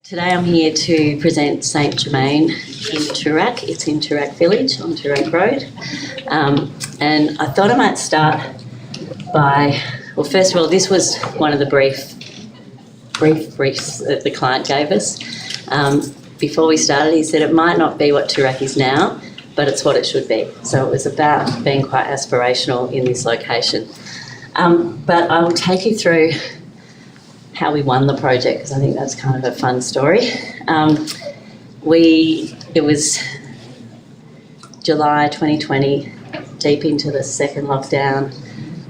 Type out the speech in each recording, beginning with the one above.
Today I'm here to present St Germain in Toorak. It's in Toorak Village on Toorak Road. And I thought I might start by, well, first of all, this was one of the briefs that the client gave us. Before we started, he said it might not be what Toorak is now, but it's what it should be. So it was about being quite aspirational in this location. But I will take you through how we won the project, because I think that's kind of a fun story. It was July 2020, deep into the second lockdown.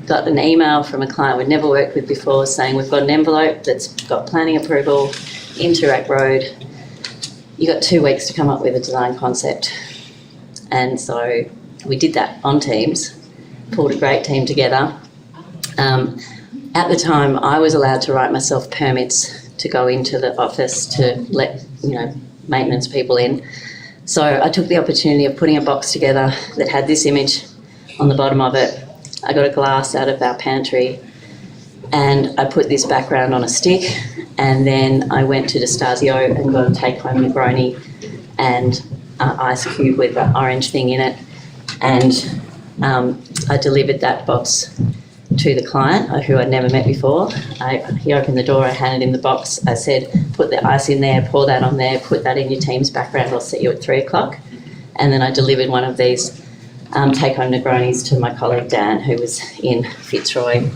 Got an email from a client we'd never worked with before saying, we've got an envelope that's got planning approval in Toorak Road. You got 2 weeks to come up with a design concept. And so we did that on Teams, pulled a great team together. At the time, I was allowed to write myself permits to go into the office to let, maintenance people in. So I took the opportunity of putting a box together that had this image on the bottom of it. I got a glass out of our pantry and I put this background on a stick, and then I went to D'Estasio and got a take-home Negroni and ice cube with the orange thing in it, and I delivered that box to the client, who I'd never met before. He opened the door, I handed him the box, I said, put the ice in there, pour that on there, put that in your team's background, I'll see you at 3 o'clock. And then I delivered one of these take-home Negronis to my colleague Dan, who was in Fitzroy.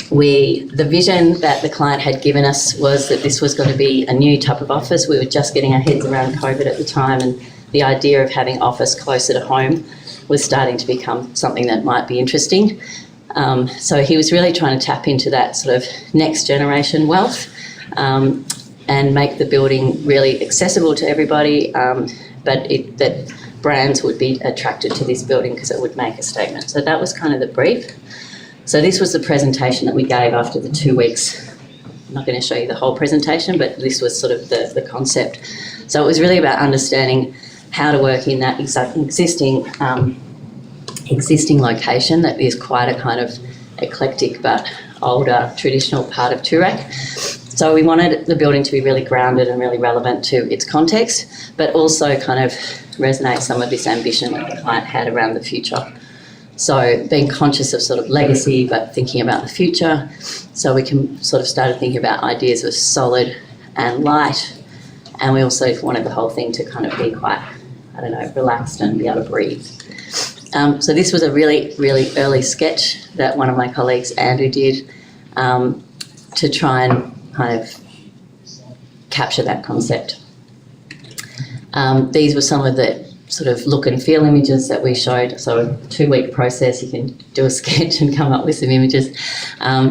The vision that the client had given us was that this was going to be a new type of office. We were just getting our heads around COVID at the time, and the idea of having office closer to home was starting to become something that might be interesting. So he was really trying to tap into that sort of next generation wealth and make the building really accessible to everybody, but that brands would be attracted to this building because it would make a statement. So that was kind of the brief. So this was the presentation that we gave after the 2 weeks. I'm not going to show you the whole presentation, but this was sort of the concept. So it was really about understanding how to work in that existing location that is quite a kind of eclectic but older traditional part of Toorak. So we wanted the building to be really grounded and really relevant to its context, but also kind of resonate some of this ambition that the client had around the future. So being conscious of sort of legacy but thinking about the future, so we can sort of started thinking about ideas of solid and light, and we also wanted the whole thing to kind of be quite, relaxed and be able to breathe. So this was a really, really early sketch that one of my colleagues, Andrew, did to try and kind of capture that concept. These were some of the sort of look and feel images that we showed. So a 2-week process, you can do a sketch and come up with some images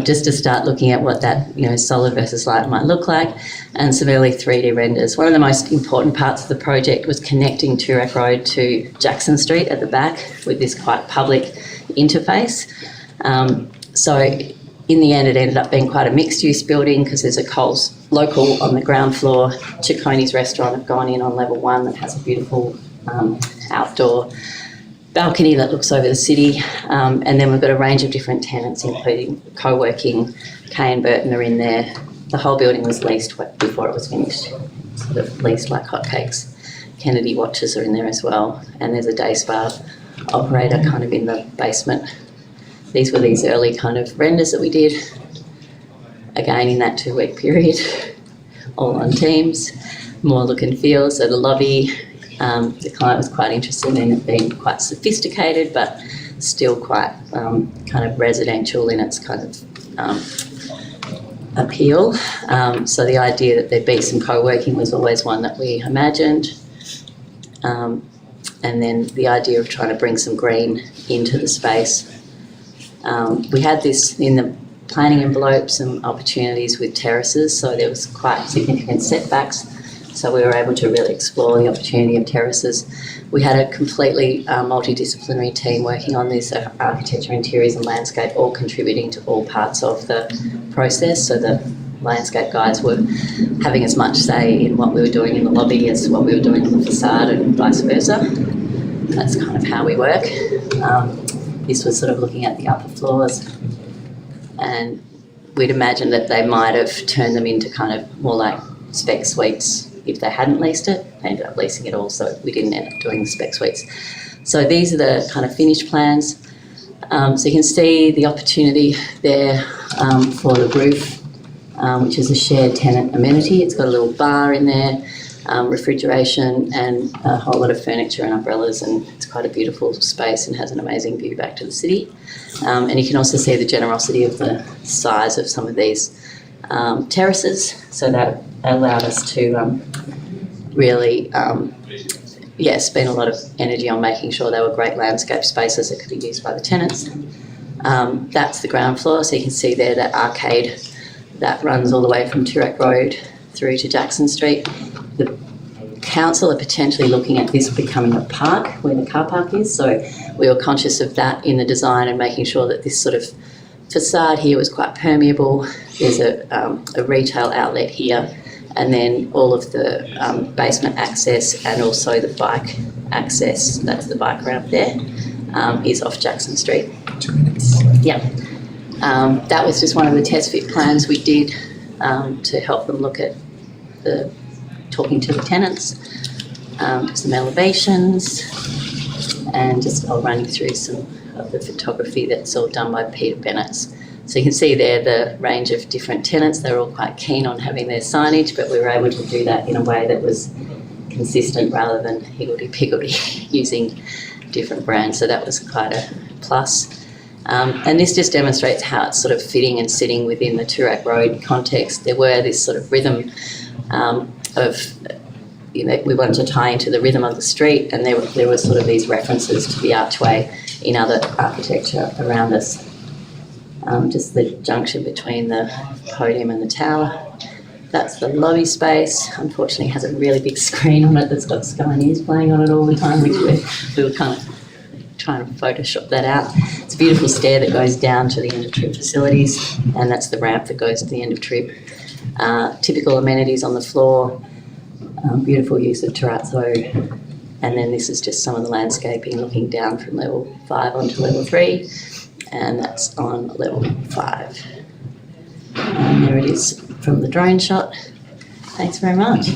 just to start looking at what that solid versus light might look like, and some early 3D renders. One of the most important parts of the project was connecting Toorak Road to Jackson Street at the back with this quite public interface. So in the end it ended up being quite a mixed use building because there's a Coles local on the ground floor. Cicconi's restaurant have gone in on level 1 that has a beautiful outdoor balcony that looks over the city, and then we've got a range of different tenants including co-working. Kay and Burton are in there. The whole building was leased before it was finished, sort of leased like hotcakes. Kennedy Watches are in there as well, and there's a day spa operator kind of in the basement. These were these early kind of renders that we did, again in that 2-week period, all on Teams, more look and feel. So the lobby, the client was quite interested in it being quite sophisticated but still quite kind of residential in its kind of appeal. So the idea that there'd be some co-working was always one that we imagined. And then the idea of trying to bring some green into the space. We had this in the planning envelope, some opportunities with terraces, so there was quite significant setbacks. So we were able to really explore the opportunity of terraces. We had a completely multidisciplinary team working on this, architecture, interiors and landscape, all contributing to all parts of the process. So the landscape guys were having as much say in what we were doing in the lobby as what we were doing on the facade, and vice versa. That's kind of how we work. This was sort of looking at the upper floors, and we'd imagined that they might have turned them into kind of more like spec suites if they hadn't leased it. They ended up leasing it all, so we didn't end up doing the spec suites. So these are the kind of finished plans. So you can see the opportunity there for the roof, which is a shared tenant amenity. It's got a little bar in there, refrigeration, and a whole lot of furniture and umbrellas, and it's quite a beautiful space and has an amazing view back to the city. And you can also see the generosity of the size of some of these terraces. So that allowed us to really spend a lot of energy on making sure they were great landscape spaces that could be used by the tenants. That's the ground floor, so you can see there that arcade that runs all the way from Toorak Road through to Jackson Street. The council are potentially looking at this becoming a park where the car park is, so we were conscious of that in the design and making sure that this sort of facade here was quite permeable. There's a retail outlet here, and then all of the basement access and also the bike access, that's the bike ramp there, is off Jackson Street. 2 minutes. Yeah. That was just one of the test fit plans we did to help them look at talking to the tenants, some elevations, and just I'll run you through some of the photography that's all done by Peter Bennett. So you can see there the range of different tenants. They're all quite keen on having their signage, but we were able to do that in a way that was consistent rather than higgledy-piggledy using different brands. So that was quite a plus. And this just demonstrates how it's sort of fitting and sitting within the Toorak Road context. There were this sort of rhythm we wanted to tie into the rhythm of the street, and there were sort of these references to the archway in other architecture around us. Just the junction between the podium and the tower. That's the lobby space. Unfortunately, it has a really big screen on it that's got Sky News playing on it all the time, which we were kind of trying to Photoshop that out. It's a beautiful stair that goes down to the end of Trip facilities, and that's the ramp that goes to the end of Trip. Typical amenities on the floor, beautiful use of terrazzo, and then this is just some of the landscaping looking down from level 5 onto level 3, and that's on level 5. And there it is from the drone shot. Thanks very much.